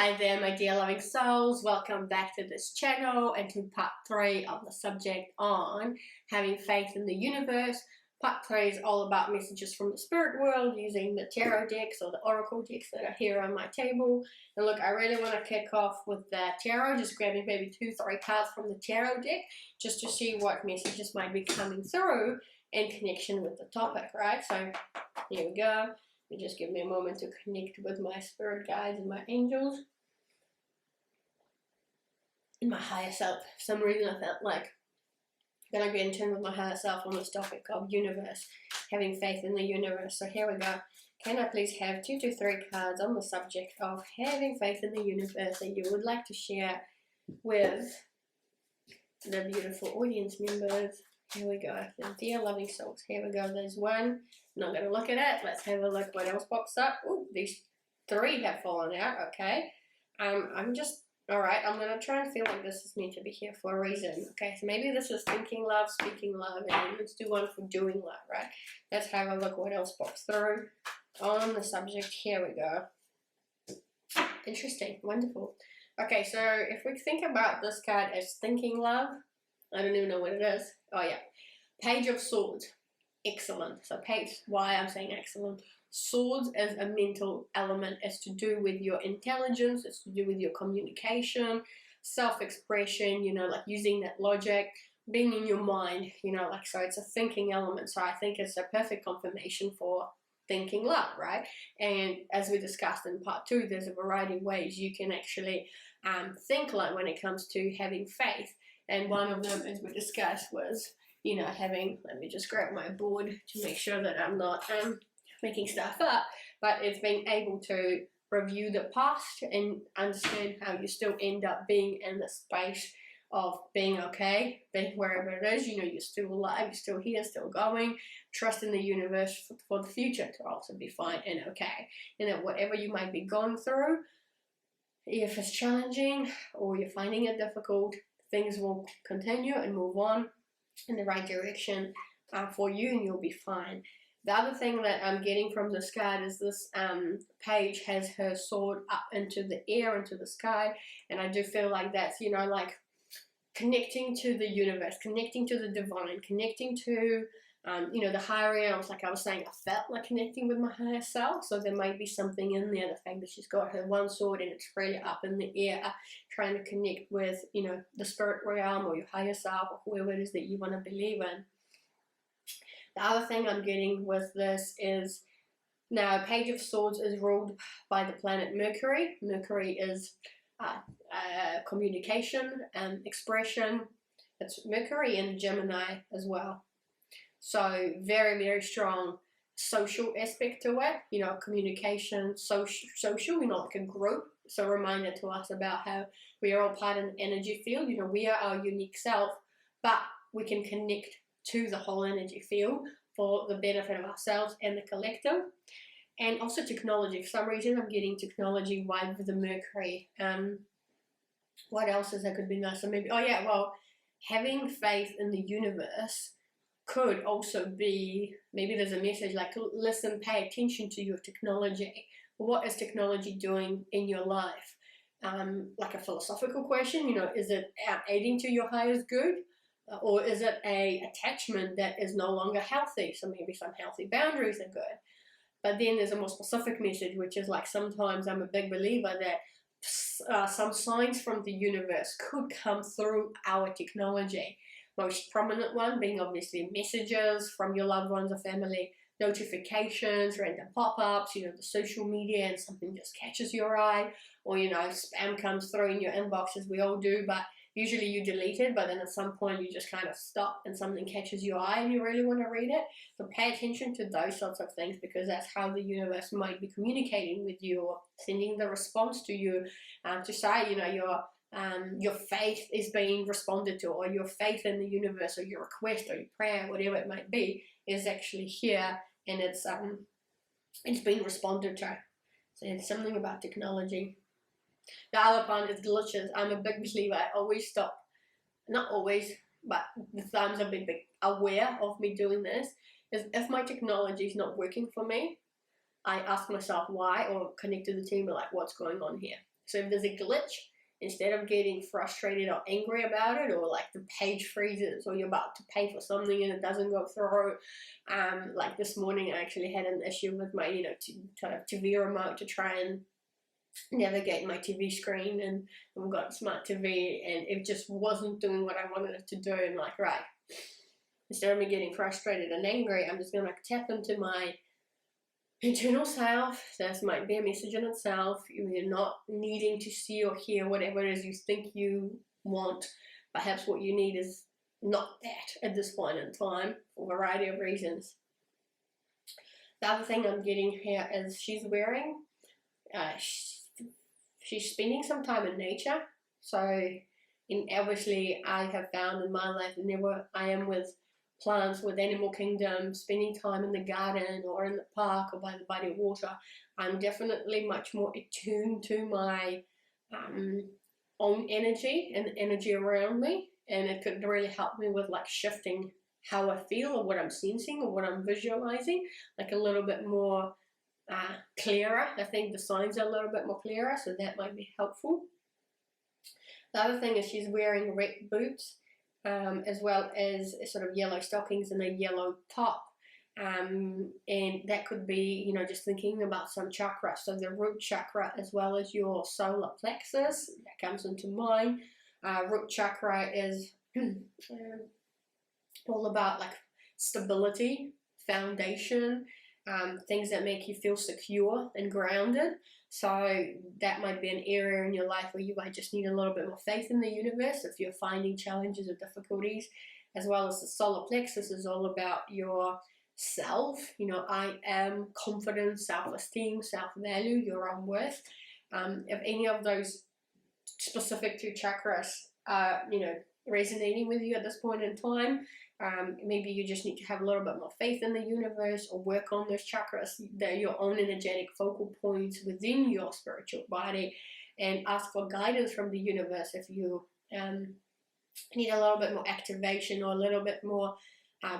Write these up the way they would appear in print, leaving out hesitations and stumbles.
Hi there, my dear loving souls. Welcome back to this channel and to part 3 of the subject on having faith in the universe. Part 3 is all about messages from the spirit world using the tarot decks or the oracle decks that are here on my table. And look, I really want to kick off with the tarot, just grabbing maybe 2-3 cards from the tarot deck just to see what messages might be coming through in connection with the topic, right? So here we go. Just give me a moment to connect with my spirit guides and my angels and my higher self. For some reason I felt like I'm gonna get in tune with my higher self on this topic of universe, having faith in the universe. So here we go. Can I please have 2 to 3 cards on the subject of having faith in the universe that you would like to share with the beautiful audience members? Here we go. The dear loving souls. Here we go. There's one. I'm not going to look at it. Let's have a look what else pops up. Ooh, these 3 have fallen out. Okay. I'm just, alright, I'm going to try and feel like this is meant to be here for a reason. Okay, so maybe this is thinking love, speaking love, and let's do one for doing love, right? Let's have a look what else pops through on the subject. Here we go. Interesting. Wonderful. Okay, so if we think about this card as thinking love, I don't even know what it is. Oh yeah, Page of Swords. Excellent. So page, why I'm saying excellent. Swords as a mental element. It's to do with your intelligence. It's to do with your communication, self-expression, you know, like using that logic, being in your mind, you know, like, so it's a thinking element. So I think it's a perfect confirmation for thinking love, right? And as we discussed in part 2, there's a variety of ways you can actually think love when it comes to having faith. And one of them, as we discussed, was, you know, having, let me just grab my board to make sure that I'm not making stuff up, but it's being able to review the past and understand how you still end up being in the space of being okay, being wherever it is, you know, you're still alive, you're still here, still going, trust in the universe for the future to also be fine and okay. And that whatever you might be going through, if it's challenging or you're finding it difficult, things will continue and move on in the right direction for you, and you'll be fine. The other thing that I'm getting from this card is this page has her sword up into the air, into the sky, and I do feel like that's, you know, like connecting to the universe, connecting to the divine, connecting to you know, the higher realms. Like I was saying, I felt like connecting with my higher self, so there might be something in there, the fact that she's got her one sword and it's really up in the air, trying to connect with, you know, the spirit realm or your higher self or whoever it is that you want to believe in. The other thing I'm getting with this is, now Page of Swords is ruled by the planet Mercury. Mercury is communication and expression. It's Mercury and Gemini as well. So very, very strong social aspect to it, you know, communication, social, you know, like a group. So a reminder to us about how we are all part of an energy field. You know, we are our unique self, but we can connect to the whole energy field for the benefit of ourselves and the collective. And also technology. For some reason I'm getting technology wide with the Mercury. What else is that could be nice? So maybe, oh yeah, well, having faith in the universe could also be, maybe there's a message like, listen, pay attention to your technology. What is technology doing in your life? Like a philosophical question, you know, is it aiding to your highest good? Or is it a attachment that is no longer healthy? So maybe some healthy boundaries are good. But then there's a more specific message, which is like, sometimes I'm a big believer that some signs from the universe could come through our technology. Most prominent one being obviously messages from your loved ones or family, notifications, random pop-ups, you know, the social media, and something just catches your eye, or, you know, spam comes through in your inbox, as we all do, but usually you delete it, but then at some point you just kind of stop and something catches your eye and you really want to read it. So pay attention to those sorts of things, because that's how the universe might be communicating with you or sending the response to you to say, you know, your faith is being responded to, or your faith in the universe, or your request or your prayer, whatever it might be, is actually here, and it's being responded to. So it's something about technology. The other part is glitches. I'm a big believer. I always stop, not always, but the times I've been aware of me doing this, is if my technology is not working for me, I ask myself why, or connect to the team, like, what's going on here? So if there's a glitch, instead of getting frustrated or angry about it, or like the page freezes, or you're about to pay for something and it doesn't go through, like this morning I actually had an issue with my, kind of TV remote to try and navigate my TV screen, and I've got a smart TV, and it just wasn't doing what I wanted it to do. I'm like, right, instead of me getting frustrated and angry, I'm just going to tap into my internal self. That might be a message in itself. You're not needing to see or hear whatever it is you think you want. Perhaps what you need is not that at this point in time, for a variety of reasons. The other thing I'm getting here is she's wearing, she's spending some time in nature. So, obviously, I have found in my life, whenever I am with plants, with animal kingdom, spending time in the garden or in the park or by the body of water, I'm definitely much more attuned to my own energy and the energy around me, and it could really help me with like shifting how I feel or what I'm sensing or what I'm visualizing, like a little bit more clearer. I think the signs are a little bit more clearer, so that might be helpful. The other thing is she's wearing red boots, as well as sort of yellow stockings and a yellow top. And that could be, just thinking about some chakras. So the root chakra as well as your solar plexus, that comes into mind. Root chakra is all about like stability, foundation, things that make you feel secure and grounded. So that might be an area in your life where you might just need a little bit more faith in the universe if you're finding challenges or difficulties, as well as the solar plexus is all about your self. I am, confidence, self-esteem, self-value, your own worth. If any of those specific two chakras are, resonating with you at this point in time, maybe you just need to have a little bit more faith in the universe, or work on those chakras. They're your own energetic focal points within your spiritual body, and ask for guidance from the universe if you need a little bit more activation or a little bit more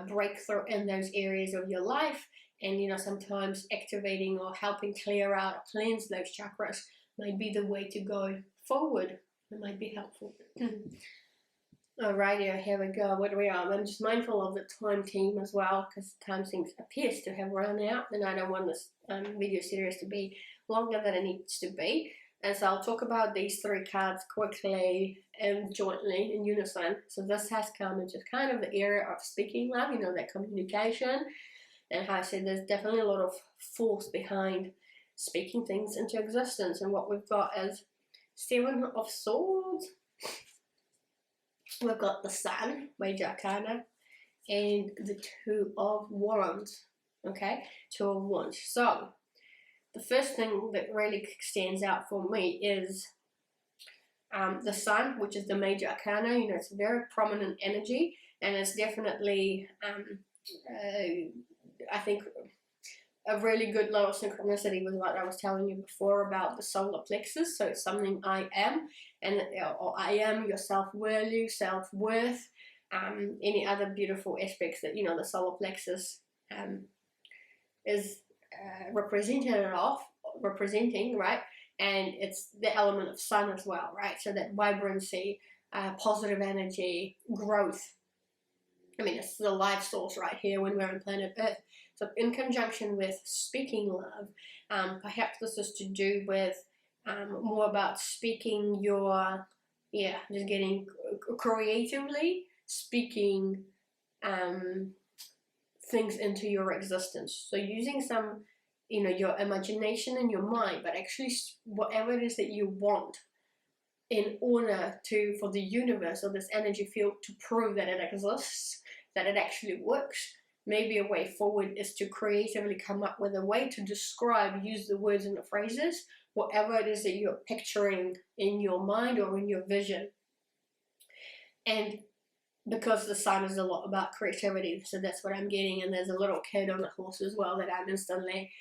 breakthrough in those areas of your life. And sometimes activating or helping clear out or cleanse those chakras might be the way to go forward. It might be helpful. Alrighty, here we go. What do we are? I'm just mindful of the time team as well, because time appears to have run out, and I don't want this video series to be longer than it needs to be. And so I'll talk about these three cards quickly and jointly in unison. So this has come into kind of the area of speaking love, that communication, and how I said there's definitely a lot of force behind speaking things into existence. And what we've got is 7 of Swords. We've got the Sun, Major Arcana, and the 2 of Wands. Okay, 2 of Wands. So the first thing that really stands out for me is the Sun, which is the Major Arcana. It's a very prominent energy, and it's definitely, I think, a really good little synchronicity with what I was telling you before about the solar plexus. So it's something I am, or I am your self-value, self-worth, any other beautiful aspects that, the solar plexus is representing, right? And it's the element of sun as well, right? So that vibrancy, positive energy, growth. I mean, it's the life source right here when we're on planet Earth. So in conjunction with speaking love, perhaps this is to do with more about speaking your, just getting creatively speaking things into your existence. So using some, your imagination and your mind, but actually whatever it is that you want, in order for the universe or this energy field to prove that it exists, that it actually works. Maybe a way forward is to creatively come up with a way to describe, use the words and the phrases, whatever it is that you're picturing in your mind or in your vision. And because the Sun is a lot about creativity, so that's what I'm getting. And there's a little kid on the horse as well that I'm instantly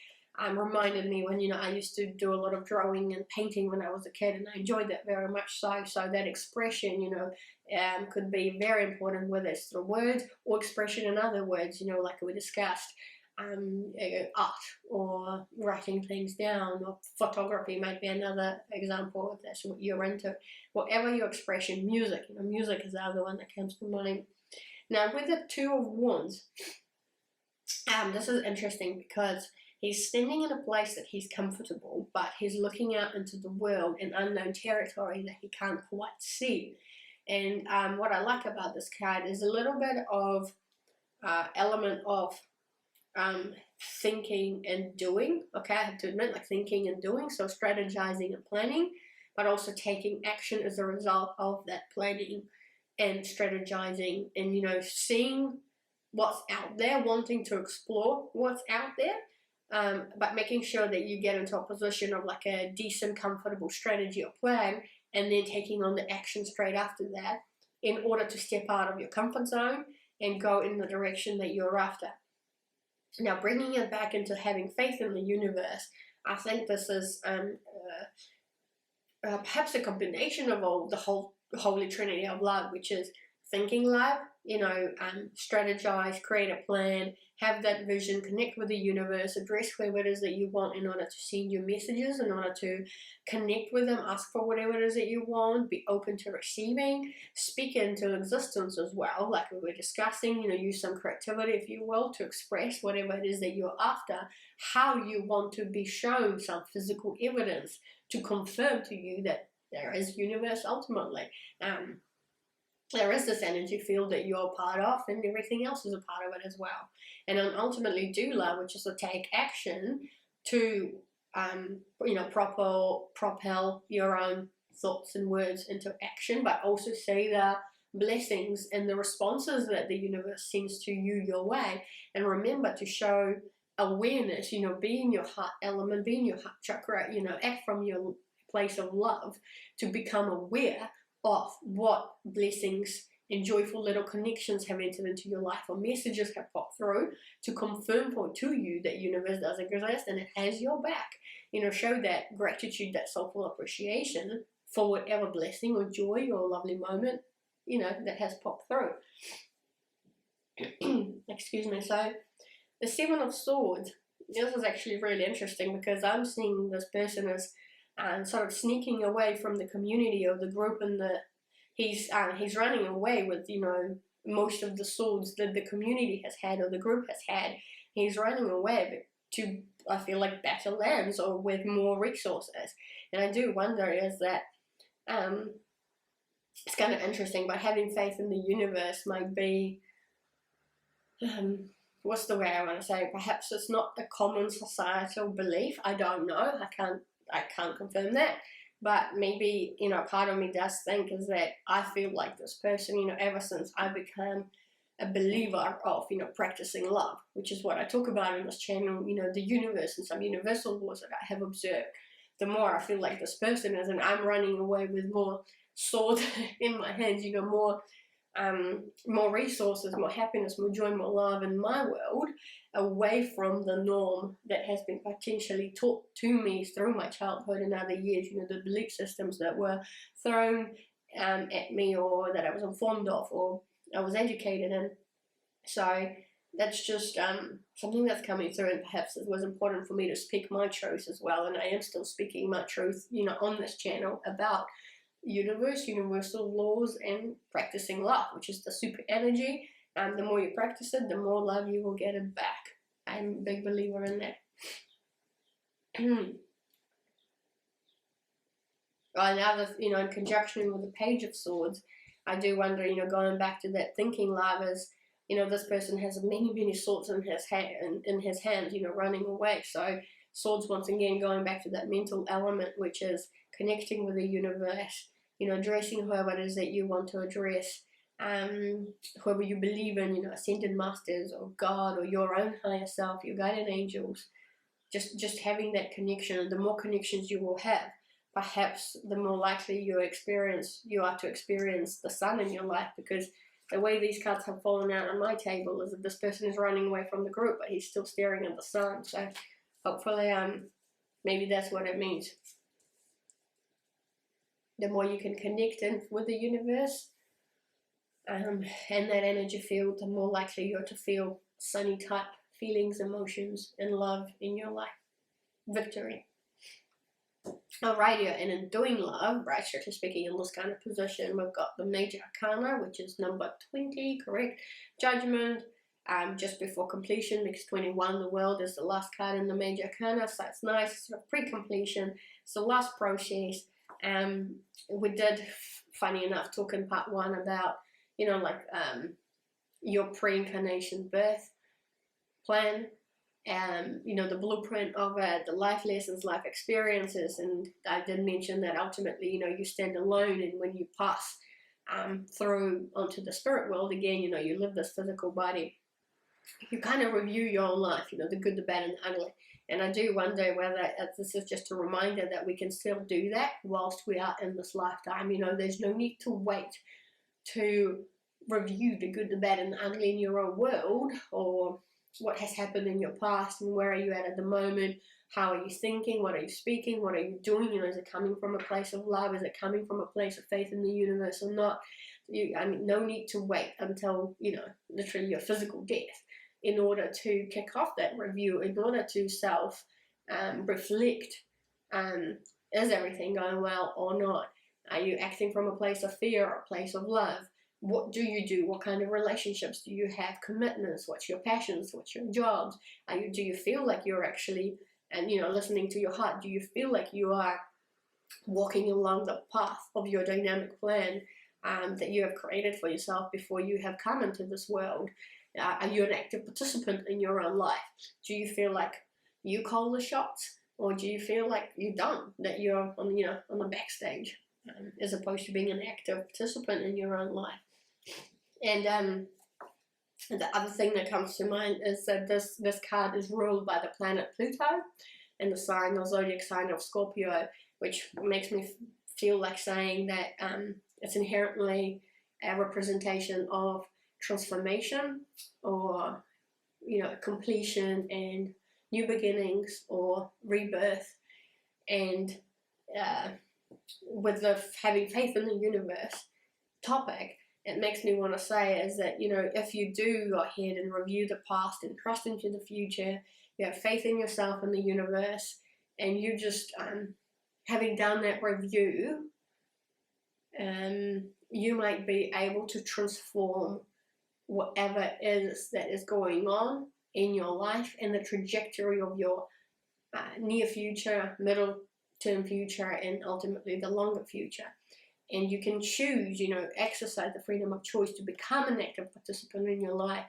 reminded me when, I used to do a lot of drawing and painting when I was a kid, and I enjoyed that very much so. So that expression, could be very important, whether it's through words or expression in other words, like we discussed. art or writing things down, or photography might be another example if that's what you're into. Whatever your expression, music, music is the other one that comes to mind. Now with the Two of Wands, this is interesting because he's standing in a place that he's comfortable, but he's looking out into the world in unknown territory that he can't quite see. And what I like about this card is a little bit of element of thinking and doing. Okay, I have to admit, like thinking and doing, so strategizing and planning, but also taking action as a result of that planning and strategizing, and seeing what's out there, wanting to explore what's out there, but making sure that you get into a position of like a decent, comfortable strategy or plan, and then taking on the action straight after that in order to step out of your comfort zone and go in the direction that you're after. Now, bringing it back into having faith in the universe, I think this is perhaps a combination of all the whole holy trinity of love, which is thinking love, strategize, create a plan, have that vision, connect with the universe, address whoever it is that you want in order to send your messages, in order to connect with them, ask for whatever it is that you want, be open to receiving, speak into existence as well, like we were discussing, use some creativity, if you will, to express whatever it is that you're after, how you want to be shown some physical evidence to confirm to you that there is universe ultimately. There is this energy field that you're a part of, and everything else is a part of it as well. And then ultimately do love, which is to take action to, propel your own thoughts and words into action, but also see the blessings and the responses that the universe sends to you your way. And remember to show awareness, be in your heart element, be in your heart chakra, act from your place of love to become aware of what blessings and joyful little connections have entered into your life, or messages have popped through to confirm to you that universe does exist and it has your back. Show that gratitude, that soulful appreciation for whatever blessing or joy or lovely moment, that has popped through. Excuse me. So the Seven of Swords, this is actually really interesting because I'm seeing this person as sort of sneaking away from the community or the group, and he's running away with most of the swords that the community has had or the group has had. He's running away to, I feel like, better lands or with more resources. And I do wonder, is that it's kind of interesting, but having faith in the universe might be what's the way I want to say it? Perhaps it's not a common societal belief. I don't know. I can't confirm that, but maybe, part of me does think is that I feel like this person, ever since I became a believer of, practicing love, which is what I talk about in this channel, the universe and some universal laws that I have observed, the more I feel like this person is, and I'm running away with more swords in my hands, more resources, more happiness, more joy, more love in my world, away from the norm that has been potentially taught to me through my childhood and other years, the belief systems that were thrown at me, or that I was informed of, or I was educated in. So that's just something that's coming through, and perhaps it was important for me to speak my truth as well, and I am still speaking my truth, on this channel about universal laws, and practicing love, which is the super energy. The more you practice it, the more love you will get it back. I'm a big believer in that. Now, in conjunction with the Page of Swords, I do wonder, going back to that thinking love, is, this person has many swords in his hands, running away. So swords, once again, going back to that mental element, which is connecting with the universe, addressing whoever it is that you want to address, whoever you believe in, ascended masters or God or your own higher self, your guardian angels, just having that connection. And the more connections you will have, perhaps the more likely you are to experience the sun in your life, because the way these cards have fallen out on my table is that this person is running away from the group, but he's still staring at the sun. So hopefully, maybe that's what it means. The more you can connect in with the universe and that energy field, the more likely you're to feel sunny type feelings, emotions, and love in your life. Victory. Alrighty, and in doing love, right, strictly speaking, in this kind of position, we've got the major arcana, which is number 20, correct? Judgment, just before completion, because 21, the world, is the last card in the major arcana, so it's nice, sort of pre-completion, it's the last process. We did, funny enough, talk in part 1 about, you know, like your pre-incarnation birth plan, you know, the blueprint of it, the life lessons, life experiences, and I did mention that ultimately, you know, you stand alone, and when you pass through onto the spirit world again, you know, you live this physical body, you kind of review your own life, you know, the good, the bad, and the ugly. And I do wonder whether this is just a reminder that we can still do that whilst we are in this lifetime. You know, there's no need to wait to review the good, the bad, and the ugly in your own world, or what has happened in your past, and where are you at the moment, how are you thinking, what are you speaking, what are you doing, you know, is it coming from a place of love, is it coming from a place of faith in the universe or not? I mean, no need to wait until, you know, literally your physical death in order to kick off that review, in order to self reflect, is everything going well or not? Are you acting from a place of fear or a place of love? What do you do? What kind of relationships do you have? Commitments? What's your passions? What's your jobs? Do you feel like you're actually, and you know, listening to your heart, do you feel like you are walking along the path of your dynamic plan that you have created for yourself before you have come into this world? Are you an active participant in your own life? Do you feel like you call the shots, or do you feel like you don't, that you're on, you know, on the backstage, as opposed to being an active participant in your own life? And the other thing that comes to mind is that this card is ruled by the planet Pluto and the sign, the zodiac sign of Scorpio, which makes me feel like saying that it's inherently a representation of transformation, or, you know, completion and new beginnings, or rebirth. And with the having faith in the universe topic, it makes me want to say is that, you know, if you do go ahead and review the past and trust into the future, you have faith in yourself and the universe, and you just having done that review, you might be able to transform whatever it is that is going on in your life and the trajectory of your near future, middle term future, and ultimately the longer future. And you can choose, you know, exercise the freedom of choice to become an active participant in your life,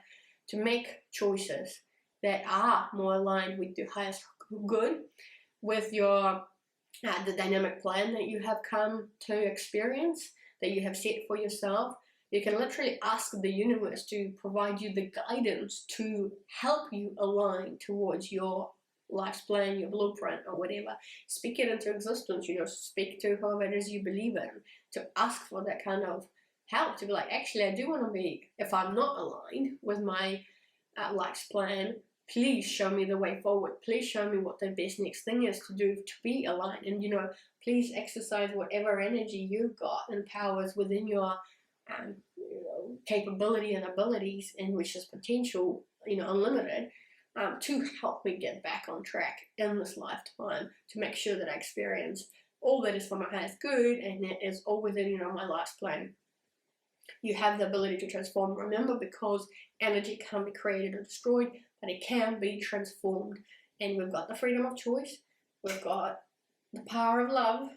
to make choices that are more aligned with your highest good, with your the dynamic plan that you have come to experience, that you have set for yourself. You can literally ask the universe to provide you the guidance to help you align towards your life's plan, your blueprint, or whatever. Speak it into existence, you know, speak to whoever it is you believe in, to ask for that kind of help, to be like, actually, I do want to be, if I'm not aligned with my life's plan, please show me the way forward. Please show me what the best next thing is to do to be aligned. And, you know, please exercise whatever energy you've got and powers within your you know, capability and abilities, and which is potential, you know, unlimited, to help me get back on track in this lifetime, to make sure that I experience all that is for my highest good, and that is all within, you know, my life's plan. You have the ability to transform, remember, because energy can't be created or destroyed, but it can be transformed. And we've got the freedom of choice, we've got the power of love,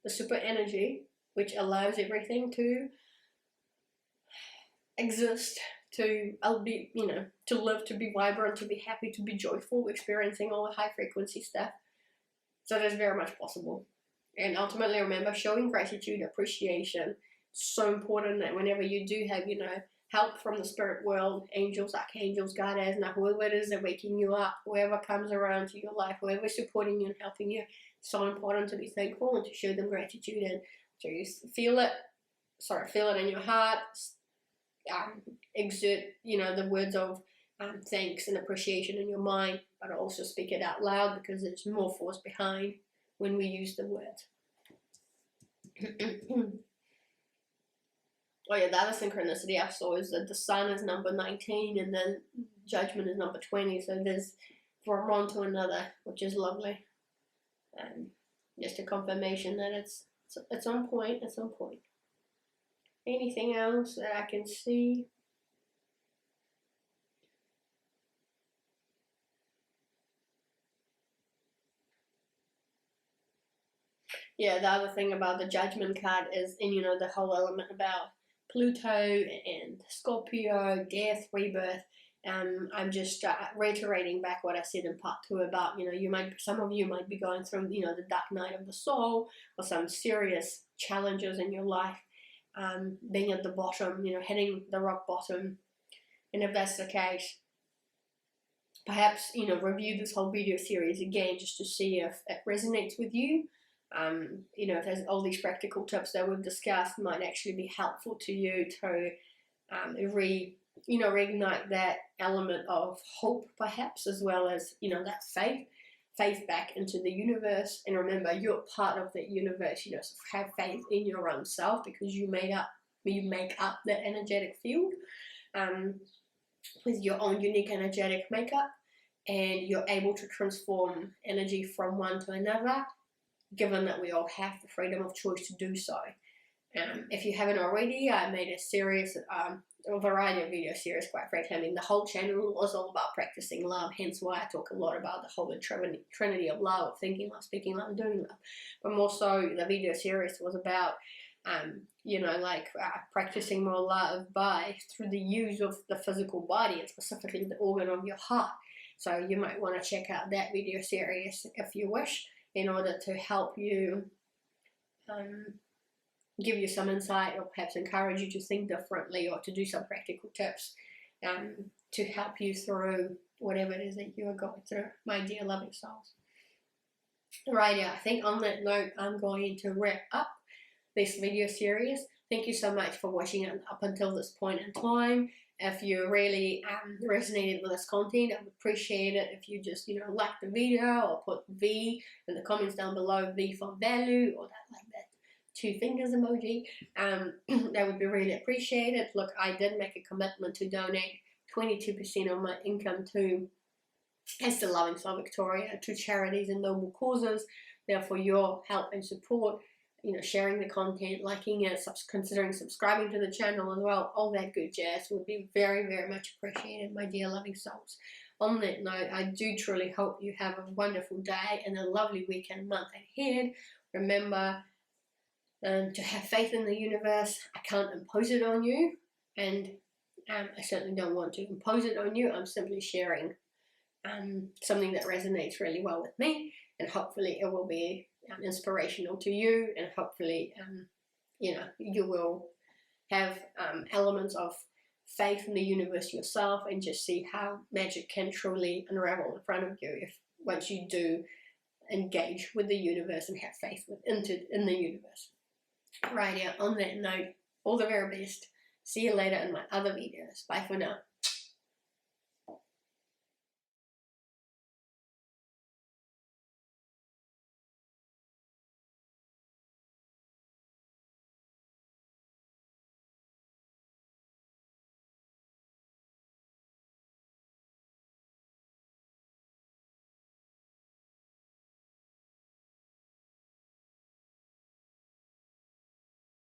the super energy, which allows everything to exist, to be, you know, to live, to be vibrant, to be happy, to be joyful, experiencing all the high frequency stuff. So that's very much possible. And ultimately, remember, showing gratitude, appreciation, so important, that whenever you do have, you know, help from the spirit world, angels, archangels, goddess, now whoever it is that waking you up, whoever comes around to your life, whoever is supporting you and helping you, so important to be thankful and to show them gratitude, and to feel it in your heart, exert, you know, the words of thanks and appreciation in your mind, but also speak it out loud, because there's more force behind when we use the words. Oh yeah, the other synchronicity I saw is that the sun is number 19 and then judgment is number 20. So there's from one to another, which is lovely. And just a confirmation that it's on point. It's on point. Anything else that I can see? Yeah, the other thing about the judgment card is, and you know, the whole element about Pluto and Scorpio, death, rebirth. I'm just reiterating back what I said in part 2 about, you know, some of you might be going through, you know, the dark night of the soul or some serious challenges in your life, being at the bottom, you know, hitting the rock bottom. And if that's the case, perhaps, you know, review this whole video series again just to see if it resonates with you. You know, if there's all these practical tips that we've discussed might actually be helpful to you to reignite that element of hope, perhaps, as well as, you know, that faith back into the universe. And remember, you're part of that universe, you know, so have faith in your own self, because you make up that energetic field with your own unique energetic makeup, and you're able to transform energy from one to another, given that we all have the freedom of choice to do so. If you haven't already, I made a variety of video series, quite frankly. I mean, the whole channel was all about practicing love, hence why I talk a lot about the whole trinity of love, thinking love, speaking love, doing love. But more so, the video series was about, you know, practicing more love through the use of the physical body, and specifically the organ of your heart. So you might want to check out that video series if you wish, in order to help you, give you some insight, or perhaps encourage you to think differently, or to do some practical tips to help you through whatever it is that you are going through, my dear loving souls. Right, yeah, I think on that note, I'm going to wrap up this video series. Thank you so much for watching it up until this point in time. If you really resonated with this content, I would appreciate it if you just, you know, like the video, or put V in the comments down below, V for value, or that 2 fingers emoji. That would be really appreciated. Look, I did make a commitment to donate 22% of my income as the Loving Soul Victoria, to charities and noble causes. Therefore, your help and support, you know, sharing the content, liking it, considering subscribing to the channel as well, all that good jazz would be very, very much appreciated, my dear loving souls. On that note, I do truly hope you have a wonderful day and a lovely weekend, month ahead. Remember to have faith in the universe. I can't impose it on you, and I certainly don't want to impose it on you. I'm simply sharing something that resonates really well with me, and hopefully it will be inspirational to you, and hopefully you know, you will have elements of faith in the universe yourself, and just see how magic can truly unravel in front of you once you do engage with the universe and have faith in the universe. Right, yeah, on that note, all the very best. See you later in my other videos. Bye for now.